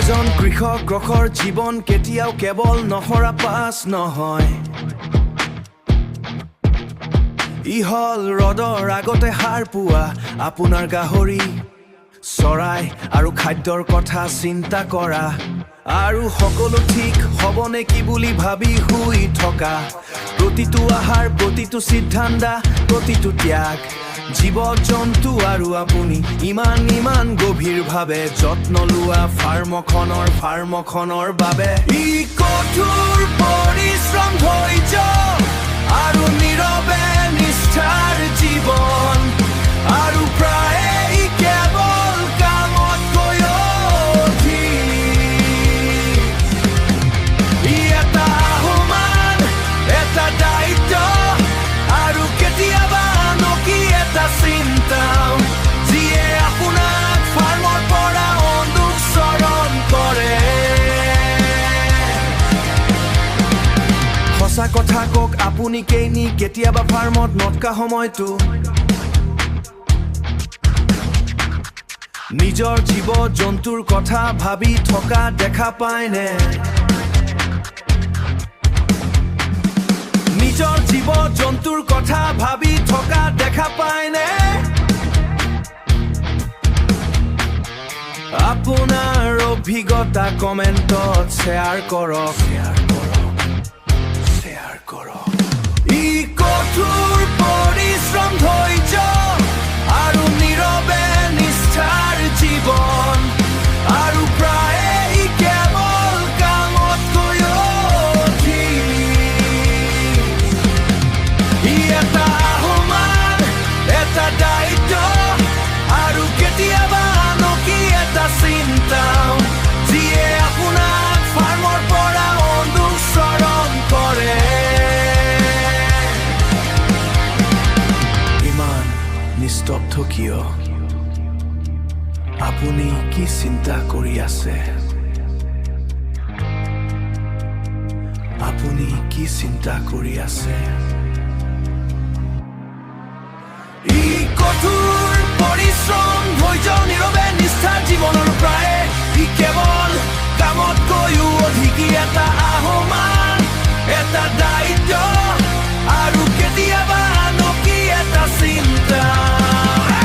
এজন কৃষক গ্ৰহৰ জীৱন কেতিয়াও কেৱল নহৰা পাছ নহয়। ই হল ৰদৰ আগতে সাৰ পোৱা আপোনাৰ গাহৰি চৰাই আৰু খাদ্যৰ কথা চিন্তা কৰা, আৰু সকলো ঠিক হ'ব নেকি বুলি ভাবি শুই থকা। প্ৰতিটো আহাৰ, প্ৰতিটো সিদ্ধান্ত, প্ৰতিটো ত্যাগ, জীৱ জন্তু আৰু আপুনি ইমান গভীৰভাৱে যত্ন লোৱা ফাৰ্মখনৰ বাবে। ই কঠোৰ পৰিশ্ৰম, ধৈৰ্য আৰু নীৰৱে নিষ্ঠাৰ জীৱন, আৰু প্ৰায়ে কেৱল কামতকৈ অধিক। ই এটা আহ্বান, এটা দায়িত্ব, আৰু কেতিয়াবা আনকি এটা চিন্তাও, যিয়ে আপোনাক ফাৰ্মৰ পৰা অনুসৰণ কৰে। সঁচা কথা কওক, আপুনি কেতিয়াবা ফাৰ্মত নথকা সময়টো নিজৰ জীৱ জন্তুৰ কথা ভাবি থকা দেখা পায়নে? নিজৰ জীৱ জন্তুৰ কথা ভাবি থকা দেখা পায়নে? আপোনাৰ অভিজ্ঞতা কমেণ্টত শ্বেয়াৰ কৰক। ই কঠোৰ পৰিশ্ৰম, ধৈৰ্য আৰু নীৰৱে নিষ্ঠাৰ জীৱন, আৰু প্ৰায়ে কেৱল কামতকৈ অধিক। ই এটা আহ্বান, এটা দায়িত্ব, আৰু কেতিয়াবা আনকি এটা চিন্তাও, যিয়ে আপোনাক ফাৰ্মৰ পৰা অনুসৰণ কৰে। ইমান নিস্তব্ধ কিয়? আপুনি কি চিন্তা কৰি আছে? আপুনি কি চিন্তা কৰি আছে? ই কঠোৰ পৰিশ্ৰম,